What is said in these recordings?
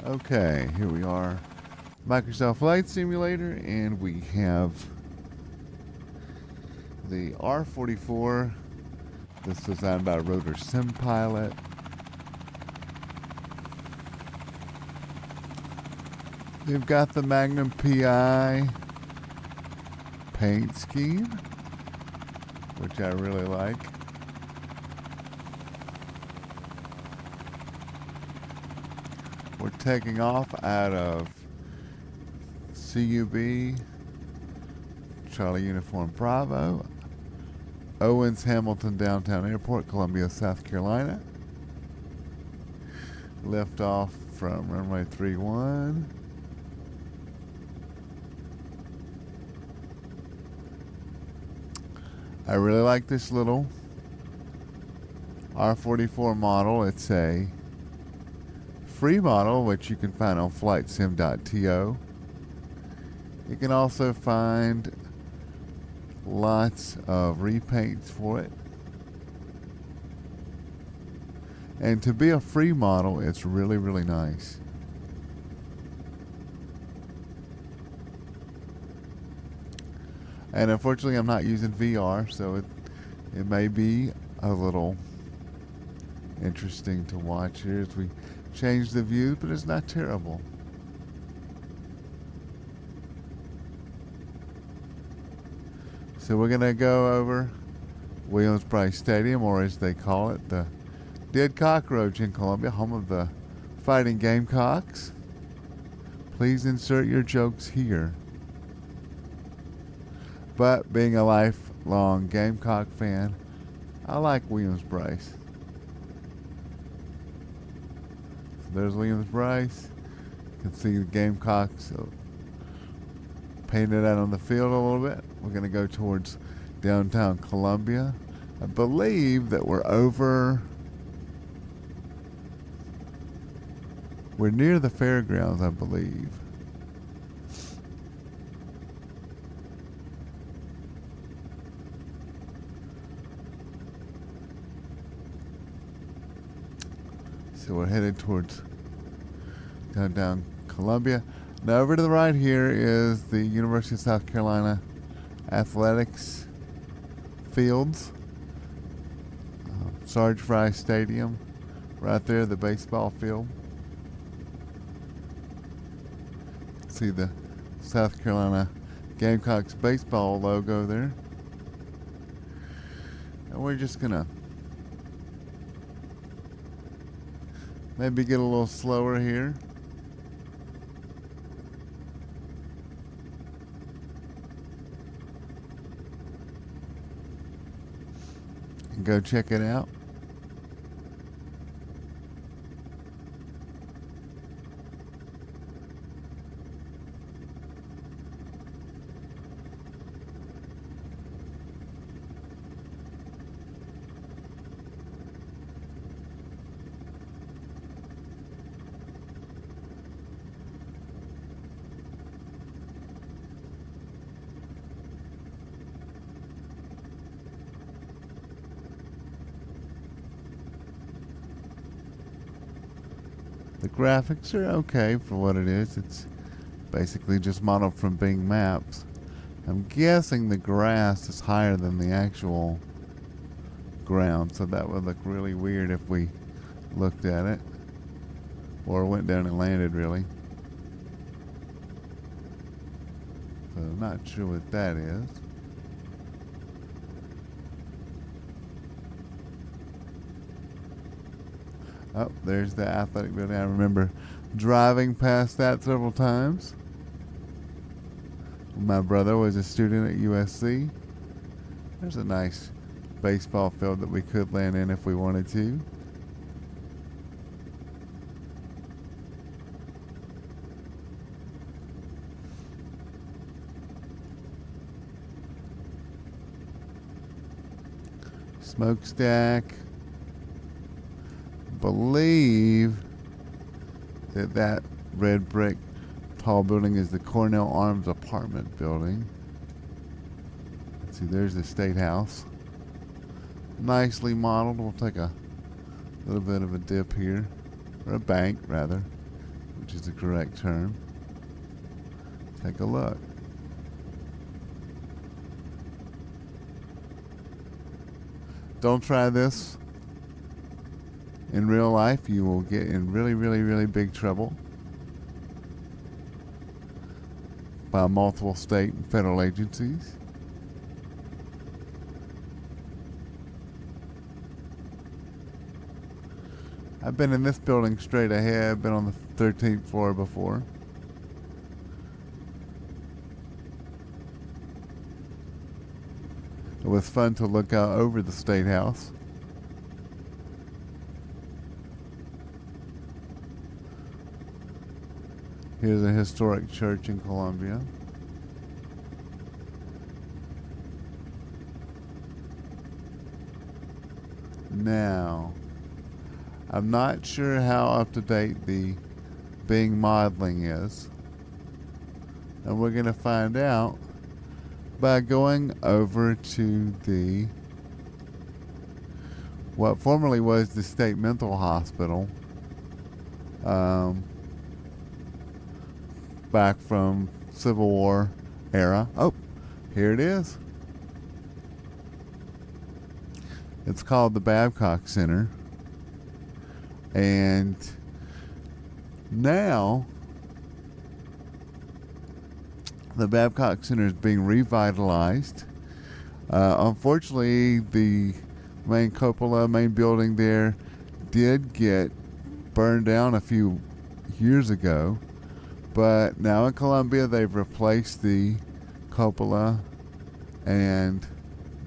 Okay, here we are. Microsoft Flight Simulator, and we have the R44. This is designed by Rotor Sim Pilot. They've got the Magnum PI paint scheme, which I really like. We're taking off out of CUB, Charlie Uniform Bravo, Owens Hamilton Downtown Airport, Columbia, South Carolina. Lift off from runway 31. I really like this little R44 model. It's a free model, which you can find on flightsim.to. You can also find lots of repaints for it. And to be a free model, it's really, really nice. And unfortunately, I'm not using VR, so it may be a little interesting to watch here as we change the view, but it's not terrible. So we're going to go over Williams-Brice Stadium, or as they call it, the Dead Cockroach in Columbia, home of the Fighting Gamecocks. Please insert your jokes here. But being a lifelong Gamecock fan, I like Williams-Brice. So there's Williams-Brice. You can see the Gamecocks painted out on the field a little bit. We're going to go towards downtown Columbia. I believe that we're near the fairgrounds, I believe. So we're headed towards downtown Columbia. Now over to the right here is the University of South Carolina athletics fields. Sarge Fry Stadium, right there, the baseball field. See the South Carolina Gamecocks baseball logo there. And we're just gonna maybe get a little slower here. And go check it out. The graphics are okay for what it is. It's basically just modeled from Bing Maps. I'm guessing the grass is higher than the actual ground, so that would look really weird if we looked at it. Or went down and landed, really. So I'm not sure what that is. Oh, there's the athletic building. I remember driving past that several times. My brother was a student at USC. There's a nice baseball field that we could land in if we wanted to. Smokestack. Believe that red brick tall building is the Cornell Arms apartment building. Let's see, there's the State House. Nicely modeled. We'll take a little bit of a dip here, or a bank rather. We'll which is the correct term. Take a look. Don't try this in real life. You will get in really, really, really big trouble by multiple state and federal agencies. I've been in this building straight ahead. I've been on the 13th floor before. It was fun to look out over the State House. Here's a historic church in Columbia. Now, I'm not sure how up to date the Bing modeling is, and we're going to find out by going over to the what formerly was the State Mental Hospital, back from Civil War era. Oh, here it is. It's called the Babcock Center. And now the Babcock Center is being revitalized. Unfortunately, the main building there did get burned down a few years ago. But now in Columbia, they've replaced the cupola and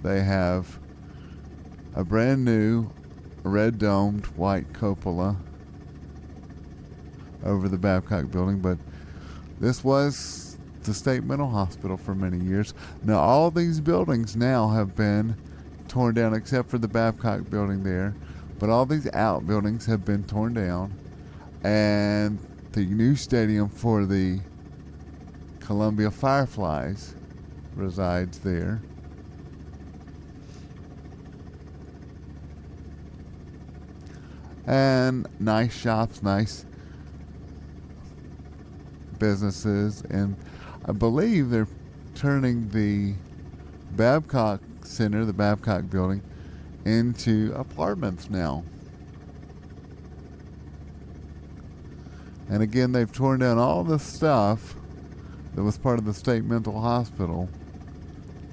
they have a brand new red domed white cupola over the Babcock building. But this was the State Mental Hospital for many years. Now all these buildings now have been torn down except for the Babcock building there, but all these outbuildings have been torn down, and the new stadium for the Columbia Fireflies resides there. And nice shops, nice businesses, and I believe they're turning the Babcock Center, the Babcock building, into apartments now. And again, they've torn down all the stuff that was part of the State Mental Hospital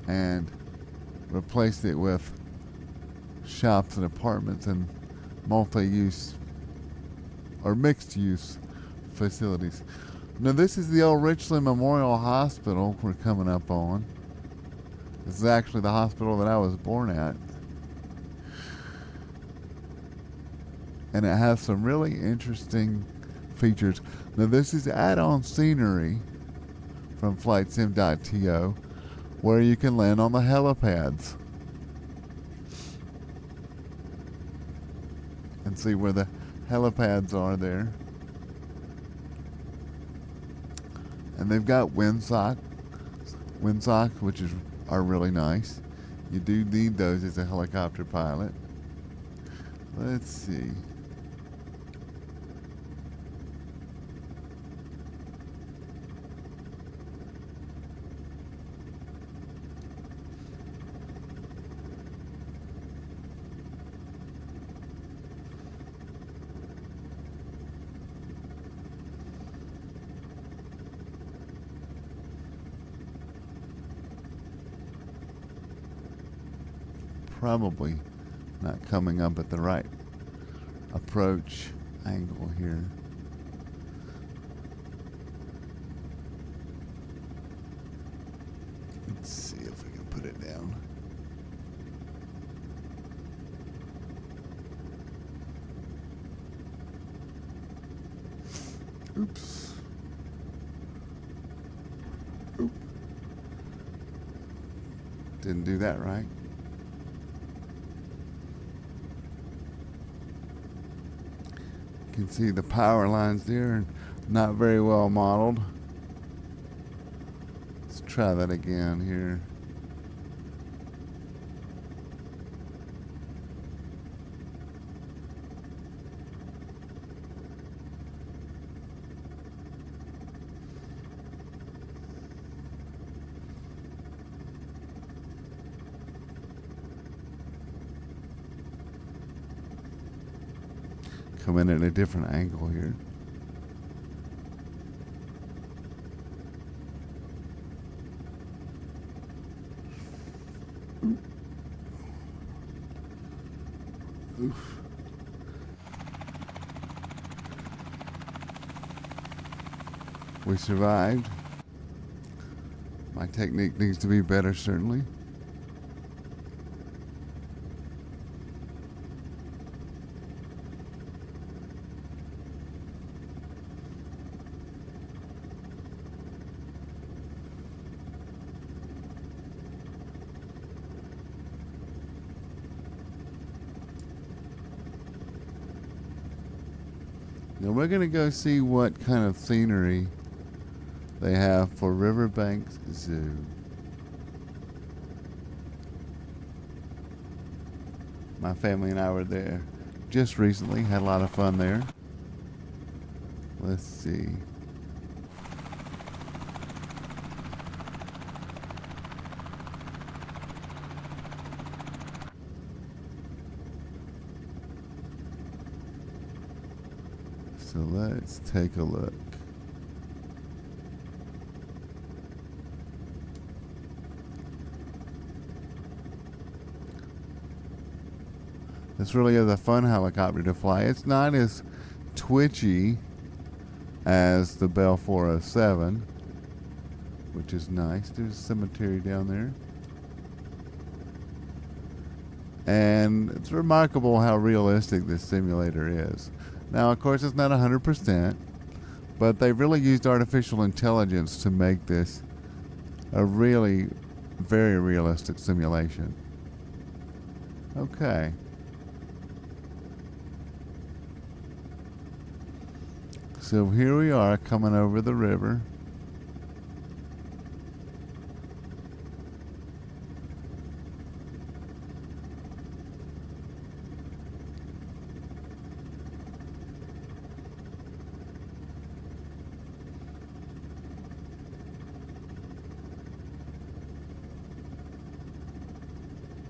and replaced it with shops and apartments and multi-use or mixed-use facilities. Now, this is the old Richland Memorial Hospital we're coming up on. This is actually the hospital that I was born at. And it has some really interesting features. Now, this is add-on scenery from flightsim.to where you can land on the helipads and see where the helipads are there. And they've got windsocks, which are really nice. You do need those as a helicopter pilot. Let's see. Probably not coming up at the right approach angle here. Let's see if we can put it down. Oops. Oop. Didn't do that right. You can see the power lines there, not very well modeled. Let's try that again here. come in at a different angle here. Oof. We survived. My technique needs to be better, certainly. Now we're going to go see what kind of scenery they have for Riverbanks Zoo. My family and I were there just recently, had a lot of fun there. Let's see. So let's take a look. This really is a fun helicopter to fly. It's not as twitchy as the Bell 407, which is nice. There's a cemetery down there. And it's remarkable how realistic this simulator is. Now, of course, it's not 100%, but they've really used artificial intelligence to make this a really very realistic simulation. Okay. So here we are coming over the river.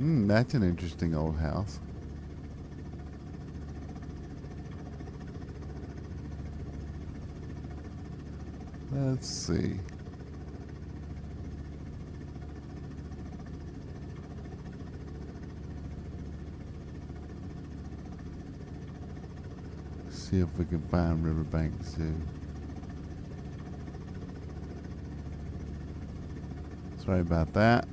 That's an interesting old house. Let's see. See if we can find Riverbank Zoo. Sorry about that.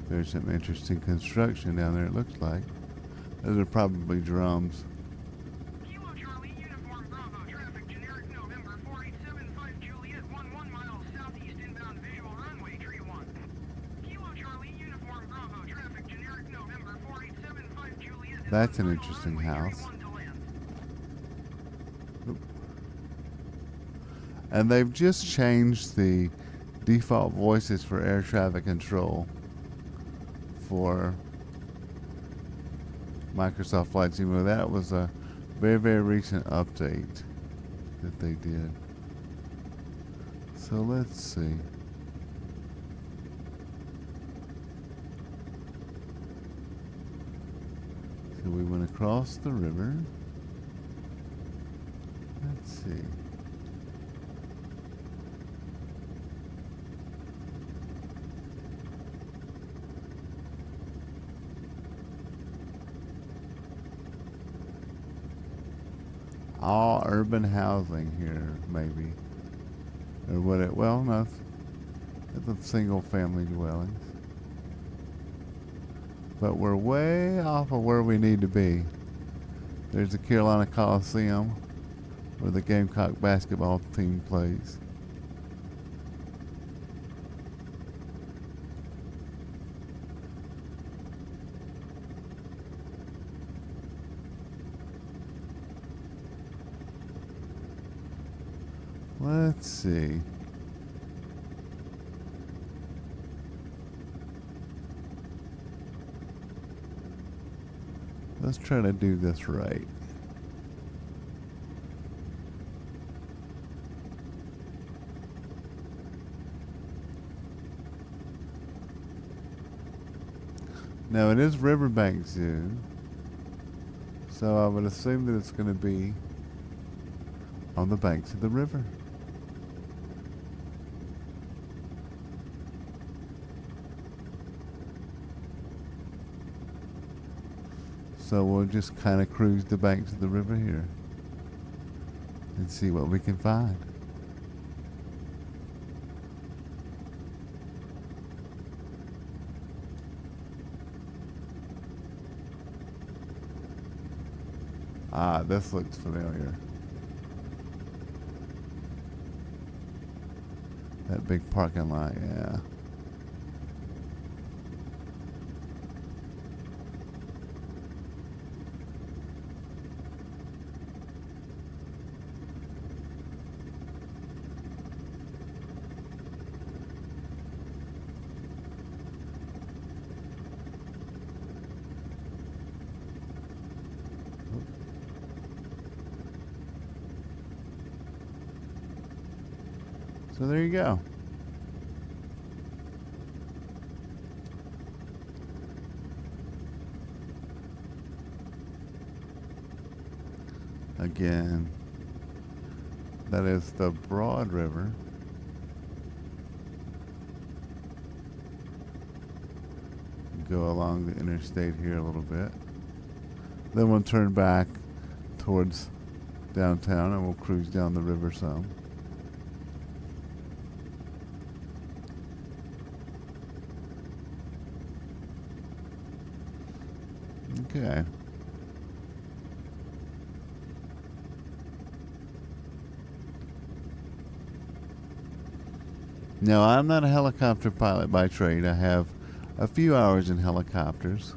There's some interesting construction down there, it looks like. Those are probably drums. Kilo Charlie, Uniform Bravo, traffic, generic November, 4875 Juliet, 11 miles southeast inbound visual runway, tree 1. Kilo Charlie, Uniform Bravo, traffic, generic November, 4875 Juliet. That's an interesting house. And they've just changed the default voices for air traffic control for Microsoft Flight Sim. That was a very, very recent update that they did. So let's see. So we went across the river. Let's see. All urban housing here, maybe. Or what it, well, no, it's a single family dwellings. But we're way off of where we need to be. There's the Carolina Coliseum, where the Gamecock basketball team plays. Let's see. Let's try to do this right. Now it is Riverbank Zoo, so I would assume that it's going to be on the banks of the river. So we'll just kind of cruise the banks of the river here and see what we can find. Ah, this looks familiar. That big parking lot, yeah. So there you go. Again, that is the Broad River. Go along the interstate here a little bit. Then we'll turn back towards downtown and we'll cruise down the river some. Okay. Now, I'm not a helicopter pilot by trade. I have a few hours in helicopters.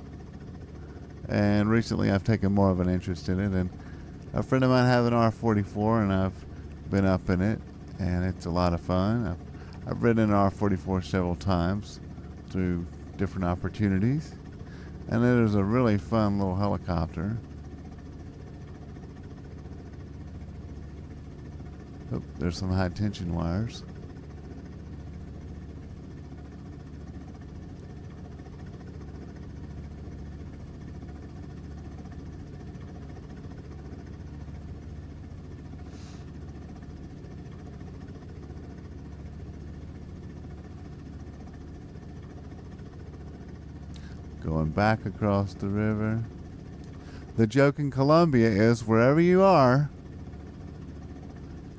And recently I've taken more of an interest in it. And a friend of mine has an R44 and I've been up in it. And it's a lot of fun. I've ridden an R44 several times through different opportunities. And it is a really fun little helicopter. Oh, there's some high tension wires. Going back across the river. The joke in Colombia is wherever you are,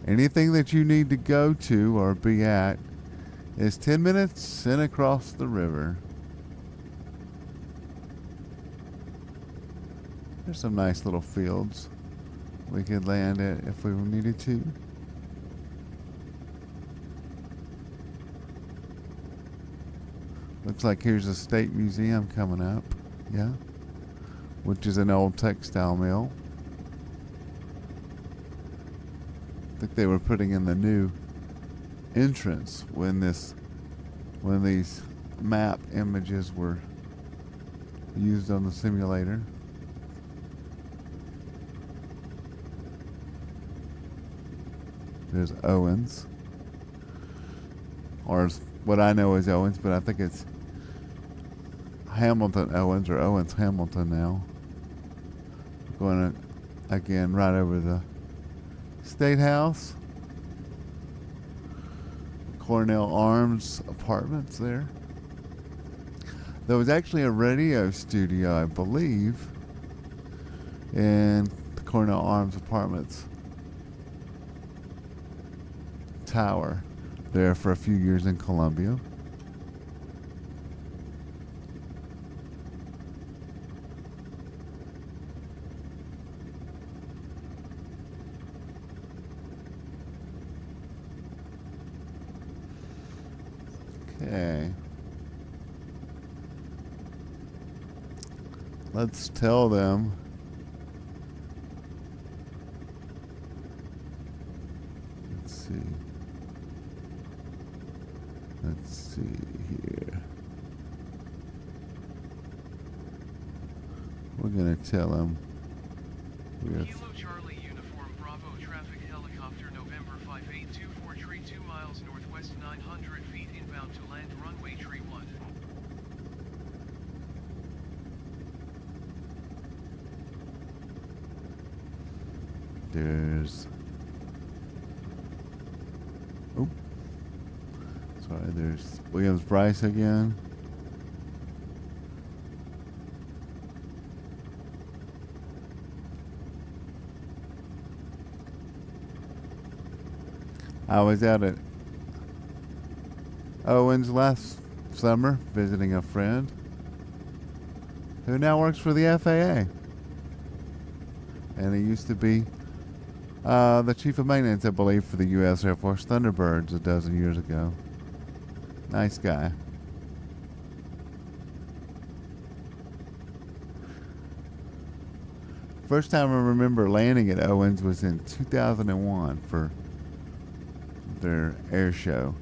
anything that you need to go to or be at is 10 minutes and across the river. There's some nice little fields we could land at if we needed to. Looks like here's a state museum coming up, yeah, which is an old textile mill. I think they were putting in the new entrance when these map images were used on the simulator. There's Owens, or what I know is Owens, but I think it's Hamilton Owens or Owens Hamilton now. Going again right over the State House. Cornell Arms Apartments there. There was actually a radio studio, I believe, in the Cornell Arms Apartments tower there for a few years in Columbia. Okay. Let's tell them let's see. see. Let's see here. We're gonna tell him we have Kilo Charlie Uniform Bravo traffic helicopter November 5824 tree 2 miles northwest 900 feet inbound to land runway tree 1. there's oh sorry, there's Williams Bryce again. I was out at Owens last summer visiting a friend who now works for the FAA. And he used to be the chief of maintenance, I believe, for the U.S. Air Force Thunderbirds a dozen years ago. Nice guy. First time I remember landing at Owens was in 2001 for their air show.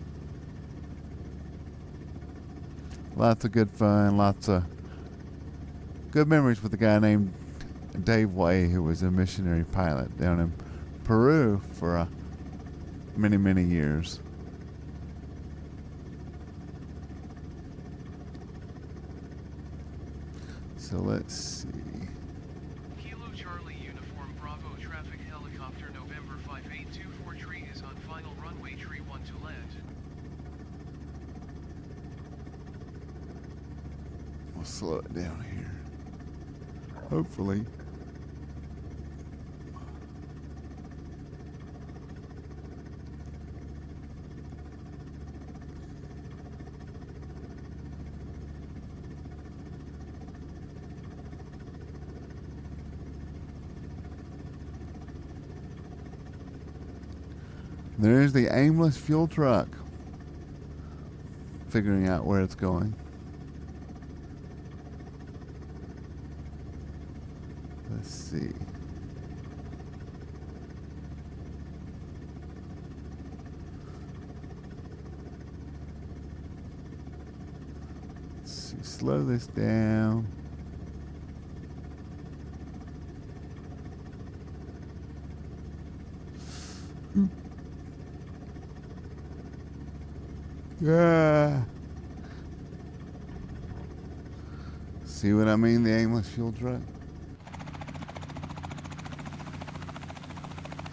Lots of good fun, lots of good memories with a guy named Dave Way, who was a missionary pilot down in Peru for many, many years. So let's see. Kilo Charlie Uniform Bravo traffic helicopter November 5824 tree is on final runway tree 1 to land. We'll slow it down here. Hopefully. There's the aimless fuel truck, figuring out where it's going. Let's see. Let's see. Slow this down. Yeah. See what I mean? The aimless fuel truck.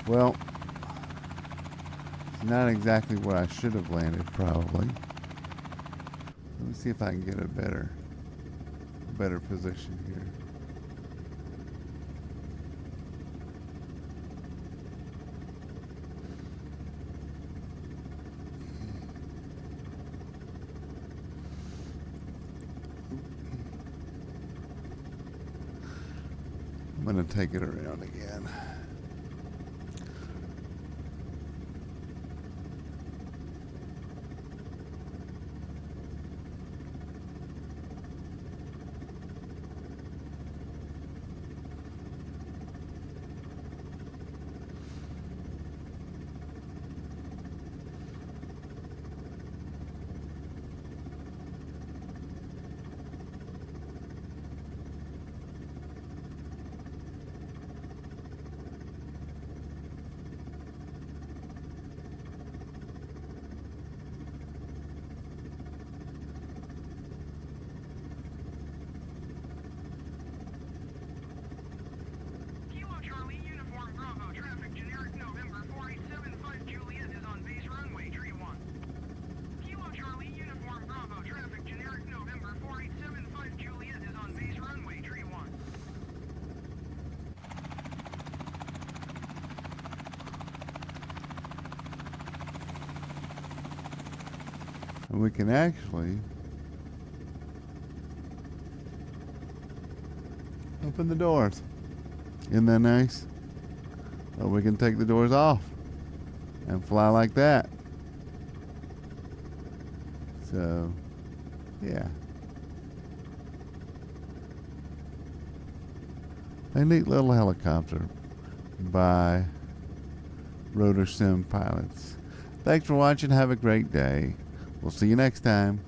Well, it's not exactly where I should have landed, probably. Let me see if I can get a better position here. I'm going to take it around again. Kilo Charlie Uniform Bravo traffic generic November 4875 Juliet is on base runway tree 1. Kilo Charlie Uniform Bravo traffic generic November 4875 Juliet is on base runway tree 1. And we can actually open the doors. Isn't that nice? Or we can take the doors off and fly like that. So, yeah. A neat little helicopter by Rotor Sim pilots. Thanks for watching. Have a great day. We'll see you next time.